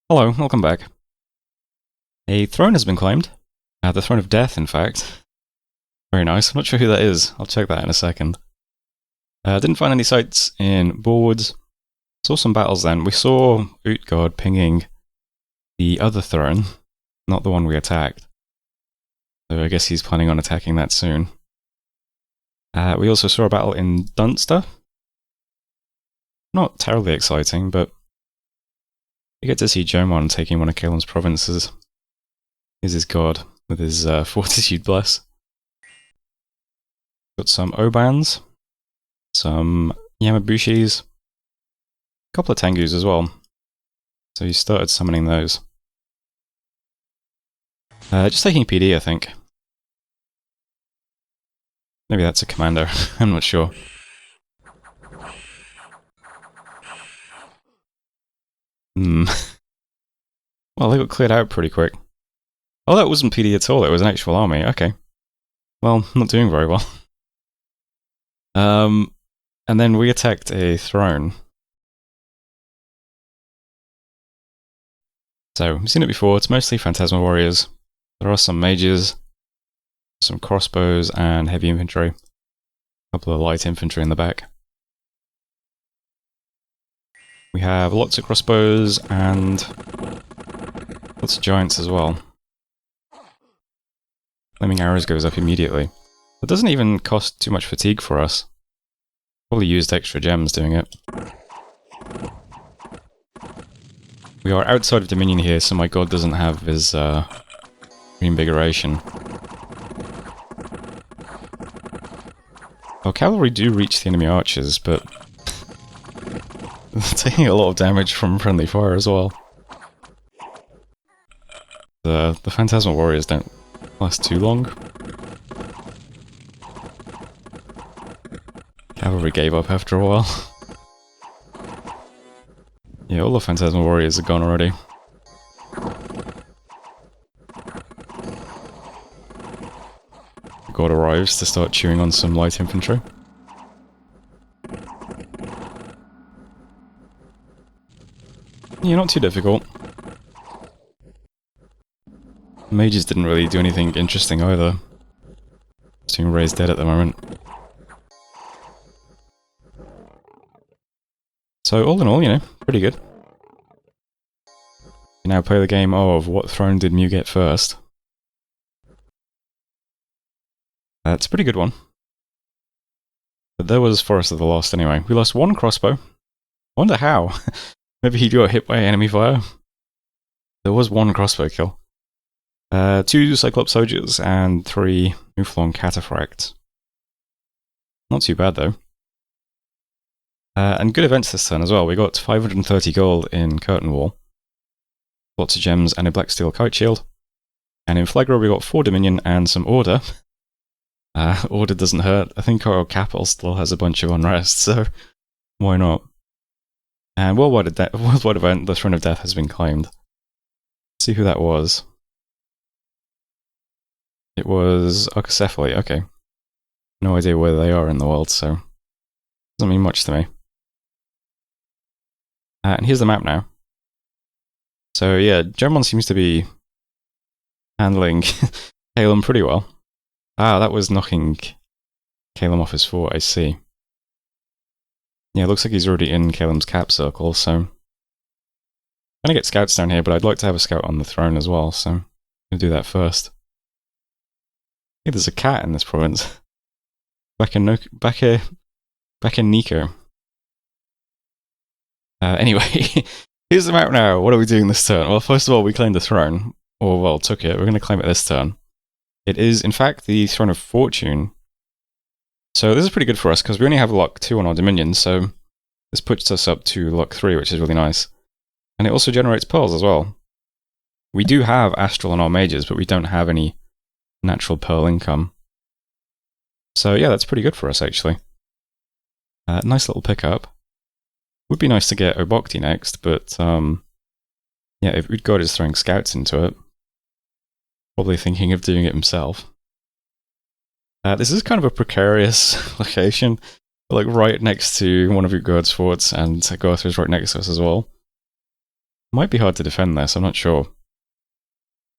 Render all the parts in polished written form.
Hello, welcome back. A throne has been claimed. The Throne of Death, in fact. Very nice. I'm not sure who that is. I'll check that in a second. Didn't find any sites in Borewoods. Saw some battles then. We saw Utgard pinging the other throne, not the one we attacked. So I guess he's planning on attacking that soon. We also saw a battle in Dunster. Not terribly exciting, but you get to see Jomon taking one of Kalem's provinces. Here's his god with his Fortitude Bless. Got some Obans, some Yamabushis, a couple of Tengus as well. So he started summoning those. Just taking PD, I think. Maybe that's a commander, I'm not sure. Well, they got cleared out pretty quick. Oh, that wasn't PD at all, it was an actual army, okay. Well, not doing very well. And then we attacked a throne. So, we've seen it before, it's mostly Phantasmal Warriors. There are some mages, some crossbows and heavy infantry. A couple of light infantry in the back. We have lots of crossbows and lots of giants as well. Flaming arrows goes up immediately. It doesn't even cost too much fatigue for us. Probably used extra gems doing it. We are outside of Dominion here, so my god doesn't have his reinvigoration. Well, cavalry do reach the enemy archers, but they're taking a lot of damage from friendly fire as well. The Phantasmal Warriors don't last too long. Cavalry gave up after a while. Yeah, all the Phantasmal Warriors are gone already. God arrives to start chewing on some light infantry. Yeah, not too difficult. Mages didn't really do anything interesting either. Just doing raised dead at the moment. So all in all, you know, pretty good. You now play the game of what throne did Mew get first. That's a pretty good one. But there was Forest of the Lost anyway. We lost one crossbow. Wonder how. Maybe he got hit by enemy fire. There was one crossbow kill. 2 Cyclops soldiers and 3 Mouflon cataphracts. Not too bad though. And good events this turn as well. We got 530 gold in Curtain Wall. Lots of gems and a black steel kite shield. And in Phlegra we got 4 Dominion and some Order. Order doesn't hurt. I think our capital still has a bunch of unrest, so why not? And worldwide event, the Throne of Death has been claimed. Let's see who that was. It was Archocephaly, okay. No idea where they are in the world, so doesn't mean much to me. And here's the map now. So yeah, Jomon seems to be handling Kalem pretty well. Ah, that was knocking Kalem off his fort, I see. Yeah, it looks like he's already in Kalem's cap circle, so I'm gonna get scouts down here, but I'd like to have a scout on the throne as well, so I'm gonna do that first. Hey, there's a cat in this province. Back in Nico. Anyway, here's the map now. What are we doing this turn? Well, first of all, we claimed the throne. Or, well, took it. We're going to claim it this turn. It is, in fact, the Throne of Fortune. So this is pretty good for us, because we only have luck 2 on our Dominion, so this puts us up to luck 3, which is really nice. And it also generates pearls as well. We do have Astral on our mages, but we don't have any natural pearl income. So yeah, that's pretty good for us, actually. Nice little pickup. Would be nice to get Obokti next, but yeah, if Utgard is throwing scouts into it, probably thinking of doing it himself. This is kind of a precarious location, like right next to one of Utgard's forts, and Garth is right next to us as well. Might be hard to defend this, I'm not sure.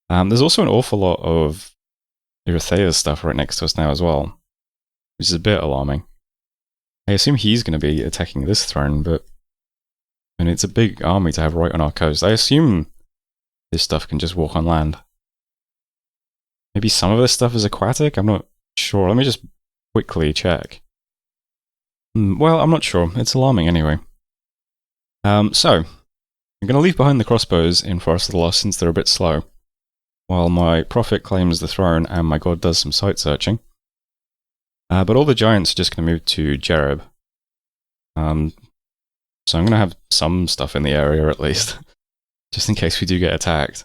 There's also an awful lot of Erythea's stuff right next to us now as well, which is a bit alarming. I assume he's going to be attacking this throne, but I mean, it's a big army to have right on our coast. I assume this stuff can just walk on land. Maybe some of this stuff is aquatic? I'm not sure. Let me just quickly check. Well, I'm not sure. It's alarming anyway. So, I'm going to leave behind the crossbows in Forest of the Lost since they're a bit slow, while my prophet claims the throne and my god does some sight searching. But all the giants are just going to move to Jereb. So I'm going to have some stuff in the area at least, just in case we do get attacked.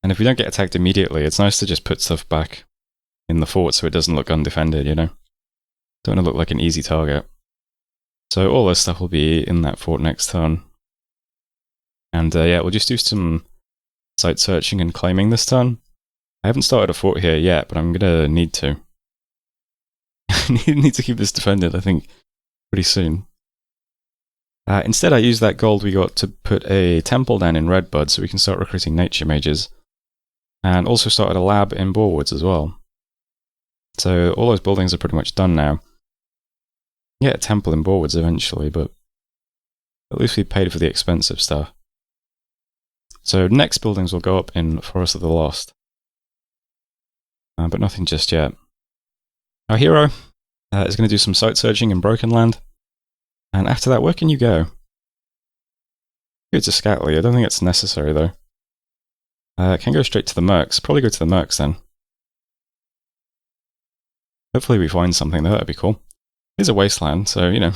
And if we don't get attacked immediately, it's nice to just put stuff back in the fort so it doesn't look undefended, you know? Don't want to look like an easy target. So all this stuff will be in that fort next turn. And yeah, we'll just do some site searching and claiming this turn. I haven't started a fort here yet, but I'm going to need to. need to keep this defended, I think, pretty soon. Instead, I used that gold we got to put a temple down in Redbud so we can start recruiting nature mages. And also started a lab in Borewoods as well. So all those buildings are pretty much done now. Get a temple in Borewoods eventually, but at least we paid for the expensive stuff. So next buildings will go up in Forest of the Lost. But nothing just yet. Our hero is going to do some site searching in Broken Land. And after that, where can you go? Go to Scatley. I don't think it's necessary though. Can go straight to the Mercs. Probably go to the Mercs then. Hopefully we find something there, that'd be cool. It's a wasteland, so, you know,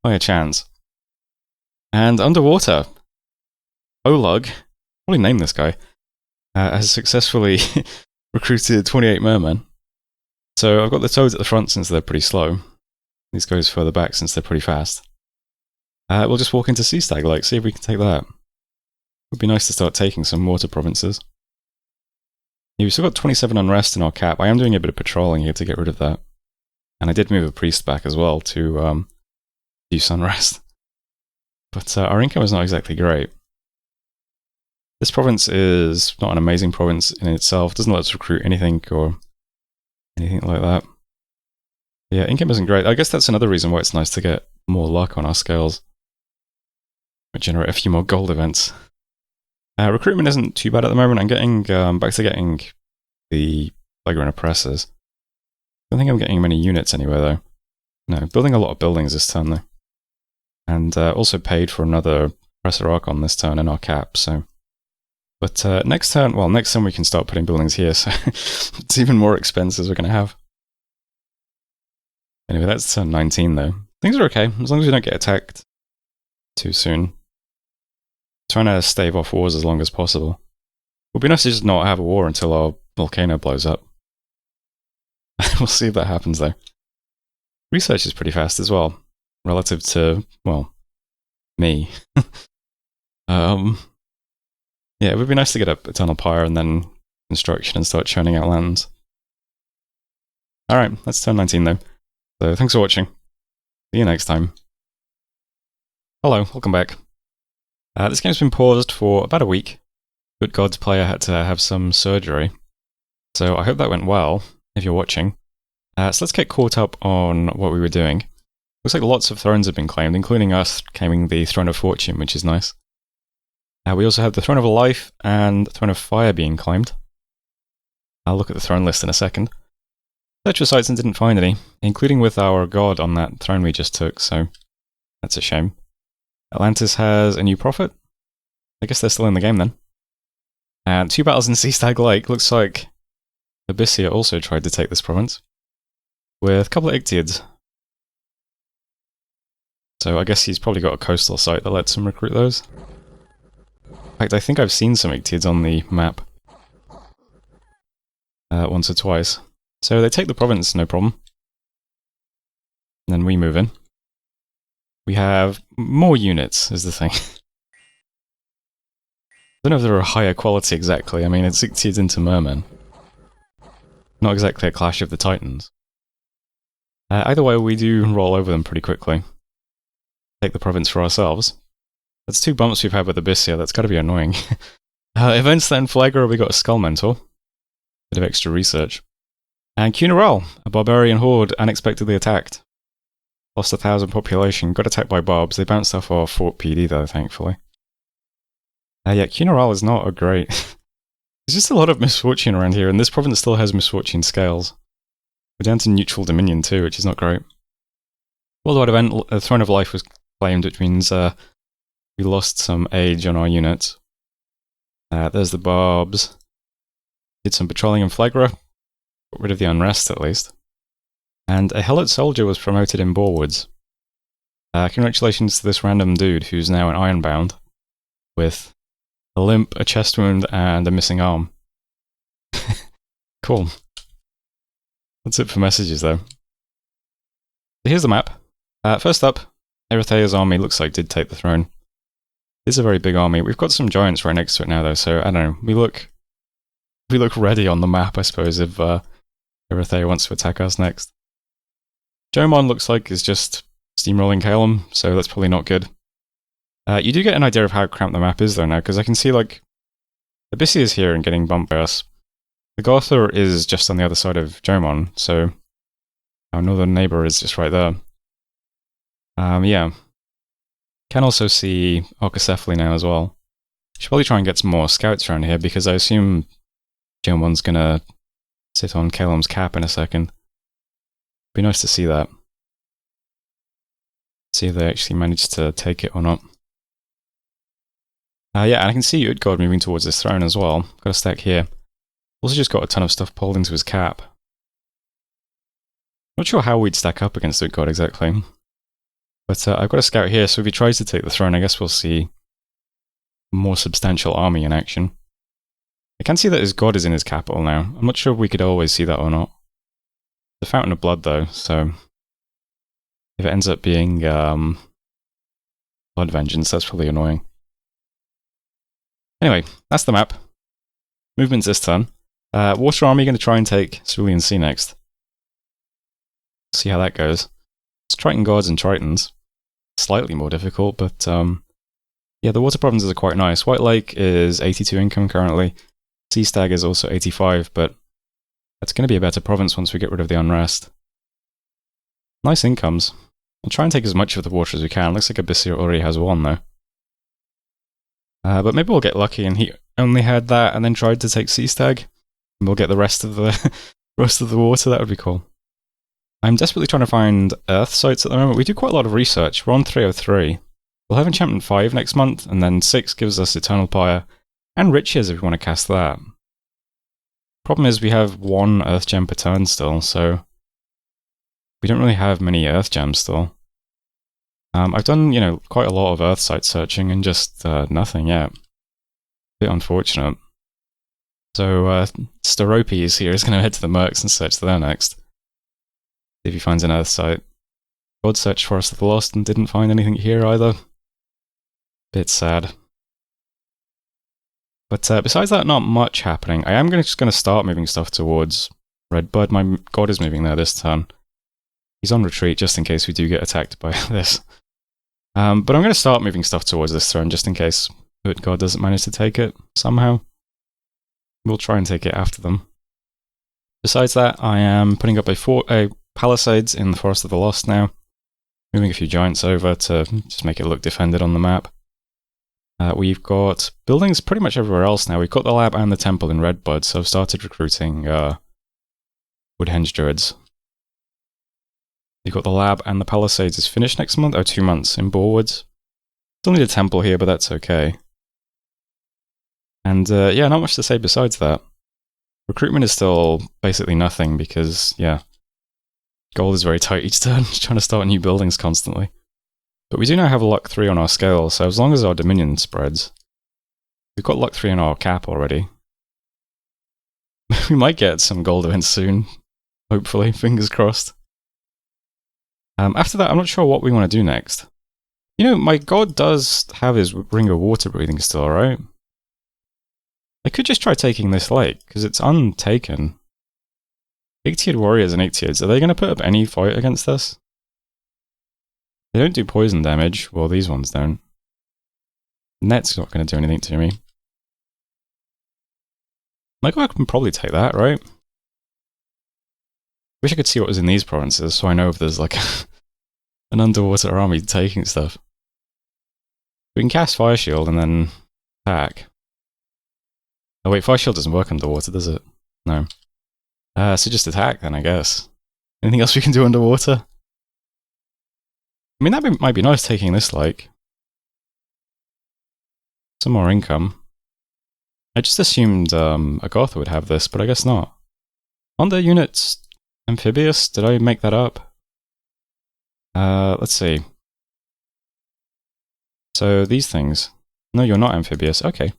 by a chance. And underwater, Olug, probably name this guy, has successfully recruited 28 mermen. So I've got the toads at the front since they're pretty slow. These guys further back since they're pretty fast. We'll just walk into Sea Stag Lake, see if we can take that. Would be nice to start taking some water provinces. Yeah, we've still got 27 unrest in our cap. I am doing a bit of patrolling here to get rid of that. And I did move a priest back as well to use unrest. But our income is not exactly great. This province is not an amazing province in itself. It doesn't let us recruit anything or anything like that. Yeah, income isn't great. I guess that's another reason why it's nice to get more luck on our scales. Might generate a few more gold events. Recruitment isn't too bad at the moment. I'm getting back to getting the Phlegra and oppressors. I don't think I'm getting many units anywhere though. No, building a lot of buildings this turn though. And also paid for another oppressor archon this turn in our cap, so. But next turn we can start putting buildings here, so it's even more expenses we're going to have. Anyway, that's turn 19 though. Things are okay, as long as we don't get attacked too soon. Trying to stave off wars as long as possible. It would be nice to just not have a war until our volcano blows up. We'll see if that happens though. Research is pretty fast as well, relative to, well, me. Yeah, it would be nice to get up Eternal Pyre and then construction and start churning out lands. Alright, that's turn 19 though. So thanks for watching. See you next time. Hello, welcome back. This game's been paused for about a week. Good God's player had to have some surgery. So I hope that went well, if you're watching. So let's get caught up on what we were doing. Looks like lots of thrones have been claimed, including us claiming the Throne of Fortune, which is nice. We also have the Throne of Life and Throne of Fire being claimed. I'll look at the throne list in a second. Searched for sites and didn't find any, including with our god on that throne we just took, so that's a shame. Atlantis has a new prophet. I guess they're still in the game then. And 2 battles in Sea Stag Lake. Looks like Abyssia also tried to take this province. With a couple of Ictiids. So I guess he's probably got a coastal site that lets him recruit those. In fact, I think I've seen some Ictiids on the map. Once or twice. So they take the province, no problem. And then we move in. We have more units, is the thing. I don't know if they're a higher quality exactly. I mean, it's Ictiids into Mermen. Not exactly a clash of the Titans. Either way, we do roll over them pretty quickly. Take the province for ourselves. That's 2 bumps we've had with Abyssia, that's gotta be annoying. Events then, Phlegra, we got a Skull Mentor. Bit of extra research. And Cuneral, a barbarian horde, unexpectedly attacked. Lost 1,000 population, got attacked by barbs. They bounced off our Fort PD though, thankfully. Yeah, Cuneral is not a great... There's just a lot of misfortune around here, and this province still has misfortune scales. We're down to neutral dominion too, which is not great. Worldwide event, Throne of Life was claimed, which means we lost some age on our units. There's the barbs. Did some patrolling in Phlegra. Got rid of the unrest, at least. And a Helot soldier was promoted in Borewoods. Congratulations to this random dude who's now an Ironbound, with a limp, a chest wound, and a missing arm. Cool. That's it for messages, though. Here's the map. First up, Erethea's army looks like did take the throne. It's a very big army. We've got some giants right next to it now, though, so I don't know. We look ready on the map, I suppose, if Erethea wants to attack us next. Jomon looks like is just steamrolling Calum, so that's probably not good. You do get an idea of how cramped the map is, though, now, because I can see, like, Abyssia is here and getting bumped by us. The Gother is just on the other side of Jomon, so our northern neighbour is just right there. Yeah. Can also see Orcocephaly now as well. Should probably try and get some more scouts around here, because I assume Jomon's gonna sit on Calum's cap in a second. Be nice to see that. See if they actually managed to take it or not. Yeah, and I can see Utgard moving towards this throne as well. Got a stack here. Also just got a ton of stuff pulled into his cap. Not sure how we'd stack up against Utgard exactly. But I've got a scout here, so if he tries to take the throne, I guess we'll see a more substantial army in action. I can see that his god is in his capital now. I'm not sure if we could always see that or not. The Fountain of Blood, though, so if it ends up being Blood Vengeance, that's probably annoying. Anyway, that's the map. Movements this turn. Water Army going to try and take Cerulean Sea next. See how that goes. It's Triton Guards and Tritons. Slightly more difficult, but yeah, the water provinces are quite nice. White Lake is 82 income currently. Sea Stag is also 85, but that's going to be a better province once we get rid of the unrest. Nice incomes. We'll try and take as much of the water as we can. Looks like Abyssia already has one, though. But maybe we'll get lucky and he only had that and then tried to take Sea Stag. And we'll get the rest of the rest of the water. That would be cool. I'm desperately trying to find Earth sites at the moment. We do quite a lot of research. We're on 303. We'll have Enchantment 5 next month, and then 6 gives us Eternal Pyre, and Riches if we want to cast that. Problem is we have 1 Earth Gem per turn still, so we don't really have many Earth Gems still. I've done, you know, quite a lot of Earth site searching and just nothing yet. Bit unfortunate. So Steropes here is going to head to the Mercs and search there next. See if he finds an Earth site. God searched Forest of the Lost and didn't find anything here either. Bit sad. But besides that, not much happening. I am just going to start moving stuff towards Redbud. My god is moving there this turn. He's on retreat just in case we do get attacked by this. But I'm going to start moving stuff towards this throne just in case God doesn't manage to take it somehow. We'll try and take it after them. Besides that, I am putting up a palisades in the Forest of the Lost now. Moving a few giants over to just make it look defended on the map. We've got buildings pretty much everywhere else now. We've got the lab and the temple in Redbud, so I've started recruiting Woodhenge Druids. You've got the lab and the palisades is finished next month, 2 months in Borewoods. Still need a temple here, but that's okay. And yeah, not much to say besides that. Recruitment is still basically nothing because, yeah, gold is very tight each turn, just trying to start new buildings constantly. But we do now have a luck 3 on our scale, so as long as our dominion spreads, we've got luck 3 on our cap already. We might get some gold events soon, hopefully, fingers crossed. After that, I'm not sure what we want to do next. You know, my god does have his Ring of Water Breathing still, right? I could just try taking this lake, because it's untaken. Eight-tiered warriors and 8-tiered, are they going to put up any fight against this? They don't do poison damage. Well, these ones don't. Net's not going to do anything to me. Like, I can probably take that, right? Wish I could see what was in these provinces, so I know if there's like an underwater army taking stuff. We can cast Fire Shield and then attack. Oh wait, Fire Shield doesn't work underwater, does it? No. So just attack then, I guess. Anything else we can do underwater? I mean, that might be nice taking this, like. Some more income. I just assumed Agartha would have this, but I guess not. Aren't the units amphibious? Did I make that up? Let's see. So these things. No, you're not amphibious. Okay.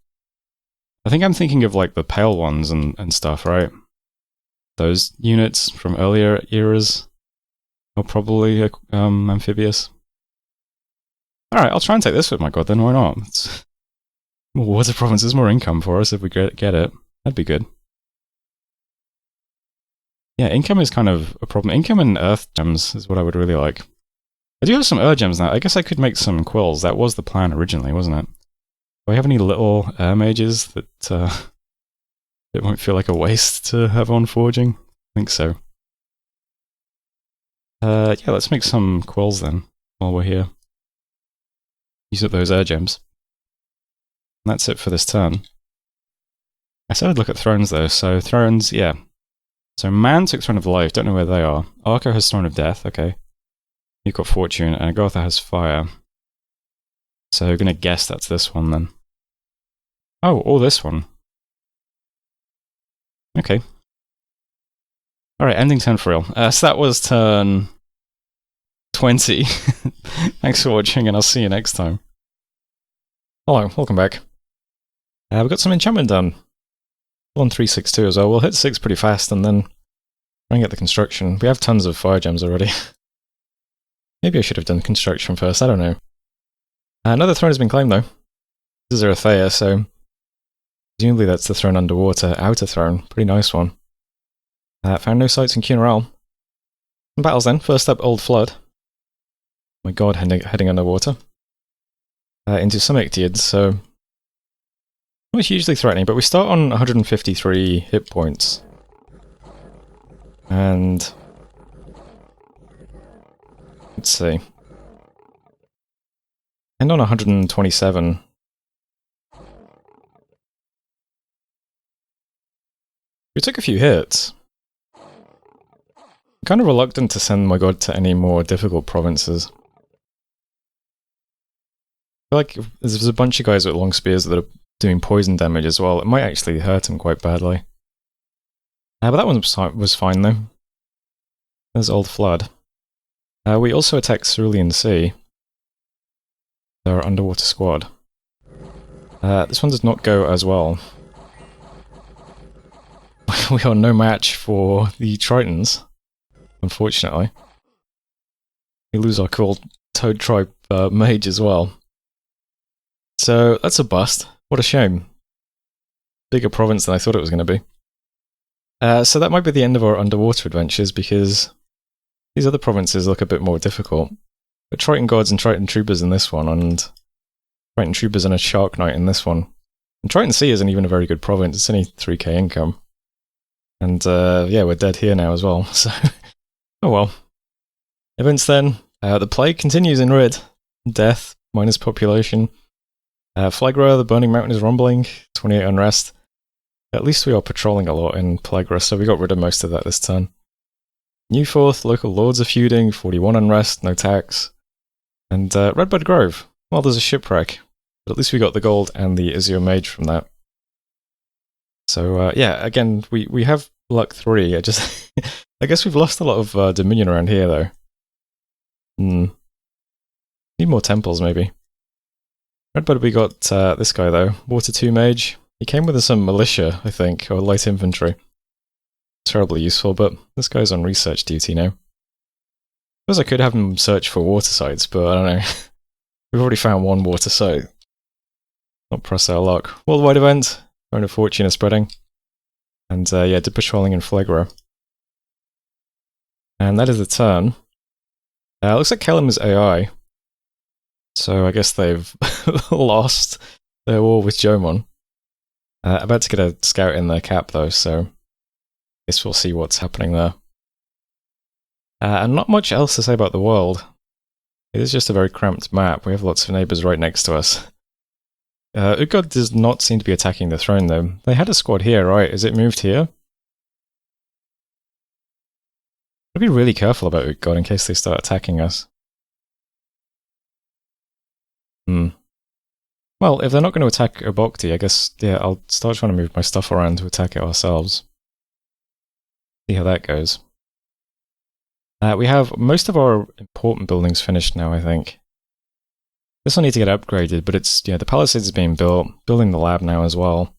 I think I'm thinking of like the pale ones and stuff, right? Those units from earlier eras are probably amphibious. Alright, I'll try and take this with my god then, why not? It's more water provinces, more income for us if we get it. That'd be good. Yeah, income is kind of a problem. Income and earth gems is what I would really like. I do have some earth gems now. I guess I could make some quills. That was the plan originally, wasn't it? Do I have any little air mages that it won't feel like a waste to have on forging? I think so. Yeah, let's make some quills then, while we're here. Use up those air gems. And that's it for this turn. I said I'd look at thrones though, so thrones, yeah. So Man took Throne of Life, don't know where they are. Arco has Throne of Death, okay. You've got Fortune, and Agartha has Fire. So I'm gonna guess that's this one then. Oh, or this one. Okay. Alright, ending turn for real. So that was turn 20. Thanks for watching, and I'll see you next time. Hello, welcome back. We've got some enchantment done. 1362 as well. We'll hit 6 pretty fast and then try and get the construction. We have tons of fire gems already. Maybe I should have done construction first, I don't know. Another throne has been claimed though. This is Erythea, so presumably that's the throne underwater, outer throne. Pretty nice one. Found no sites in Cunaral. Some battles then. First up, Old Flood. My god, heading underwater. Into some Ictiads, so not hugely threatening, but we start on 153 hit points. And let's see. End on 127. We took a few hits. I'm kind of reluctant to send my god to any more difficult provinces. I feel like if there's a bunch of guys with long spears that are doing poison damage as well, it might actually hurt him quite badly. But that one was fine though. There's Old Flood. We also attack Cerulean Sea. Their underwater squad. This one does not go as well. We are no match for the Tritons, unfortunately. We lose our cool Toad Tribe mage as well. So that's a bust. What a shame. Bigger province than I thought it was going to be. So that might be the end of our underwater adventures, because these other provinces look a bit more difficult. But Triton Gods and Triton Troopers in this one, and Triton Troopers and a Shark Knight in this one. And Triton Sea isn't even a very good province, it's only 3k income. And yeah, we're dead here now as well, so oh well. Events then. The plague continues in Rid. Death, minus population. Phlegra, the Burning Mountain is rumbling. 28 unrest. At least we are patrolling a lot in Phlegra, so we got rid of most of that this turn. Newforth, local lords are feuding. 41 unrest, no tax. And Redbud Grove. Well, there's a shipwreck, but at least we got the gold and the Azure Mage from that. So yeah, again, we have luck 3. I just I guess we've lost a lot of Dominion around here though. Need more temples maybe. Redbud, we got this guy though, Water 2 Mage. He came with some militia, I think, or light infantry. Terribly useful, but this guy's on research duty now. I suppose I could have him search for water sites, but I don't know. We've already found one water site. Not press our luck. Worldwide event. Throne of Fortune is spreading. And yeah, did patrolling in Phlegra. And that is the turn. Looks like Kellum is AI. So I guess they've lost their war with Jomon. About to get a scout in their cap though, so I guess we'll see what's happening there. And not much else to say about the world. It is just a very cramped map. We have lots of neighbours right next to us. Utgard does not seem to be attacking the throne though. They had a squad here, right? Is it moved here? I'll be really careful about Utgard in case they start attacking us. Well, if they're not going to attack Obokti, I guess, yeah, I'll start trying to move my stuff around to attack it ourselves. See how that goes. We have most of our important buildings finished now, I think. This will need to get upgraded, but it's, yeah, the palisades is being built, building the lab now as well.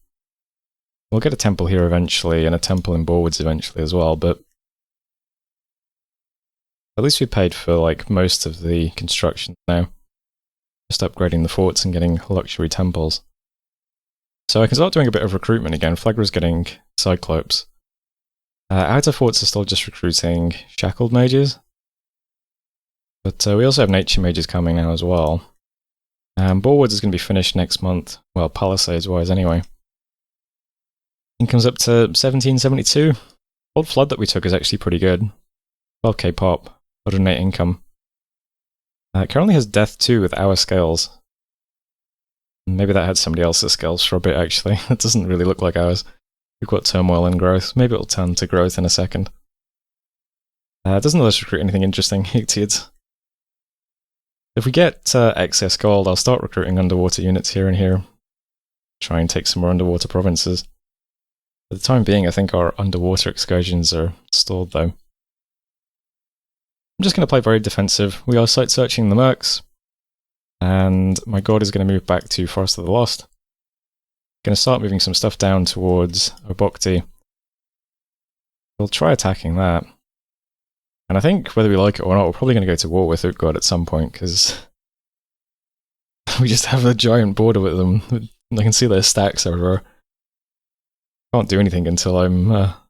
We'll get a temple here eventually, and a temple in Borwoods eventually as well, but at least we paid for, like, most of the construction now. Just upgrading the forts and getting luxury temples. So I can start doing a bit of recruitment again. Phlegra's getting Cyclopes. Outer forts are still just recruiting shackled mages. But we also have nature mages coming now as well. Borwoods is going to be finished next month. Well, Palisades-wise anyway. Income's up to 1772. Old Flood that we took is actually pretty good. 12k pop, 108 income. It currently has Death 2 with our scales. Maybe that had somebody else's scales for a bit actually. It doesn't really look like ours. We've got Turmoil and Growth. Maybe it'll turn to Growth in a second. It doesn't let us recruit anything interesting. Ictiids. If we get excess gold, I'll start recruiting underwater units here and here. Try and take some more underwater provinces. For the time being, I think our underwater excursions are stalled though. I'm just going to play very defensive. We are site searching the mercs. And my god is going to move back to Forest of the Lost. Going to start moving some stuff down towards Obokti. We'll try attacking that. And I think, whether we like it or not, we're probably going to go to war with Utgard at some point, because we just have a giant border with them. I can see their stacks everywhere. Can't do anything until I'm not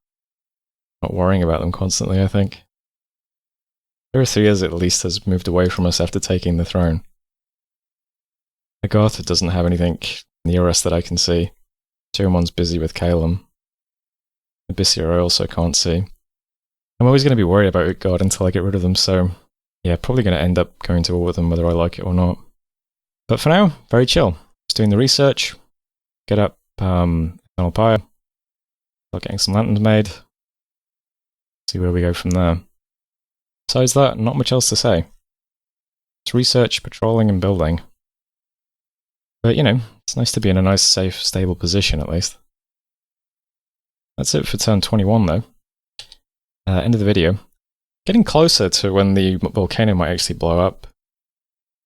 worrying about them constantly, I think. Erythrias at least has moved away from us after taking the throne. Agartha doesn't have anything near us that I can see. Jomon's busy with Calum. Abyssia I also can't see. I'm always going to be worried about Utgard until I get rid of them, so yeah, probably going to end up going to war with them whether I like it or not. But for now, very chill. Just doing the research, get up Eternal Pyre, start getting some lanterns made, see where we go from there. Besides that, not much else to say. It's research, patrolling and building. But, you know, it's nice to be in a nice, safe, stable position at least. That's it for turn 21 though. End of the video. Getting closer to when the volcano might actually blow up.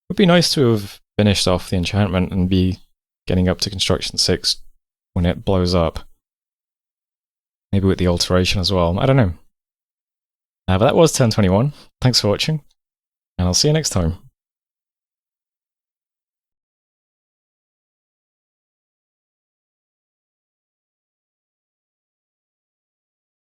Would be nice to have finished off the enchantment and be getting up to construction 6 when it blows up. Maybe with the alteration as well, I don't know. But that was turn 21. Thanks for watching, and I'll see you next time.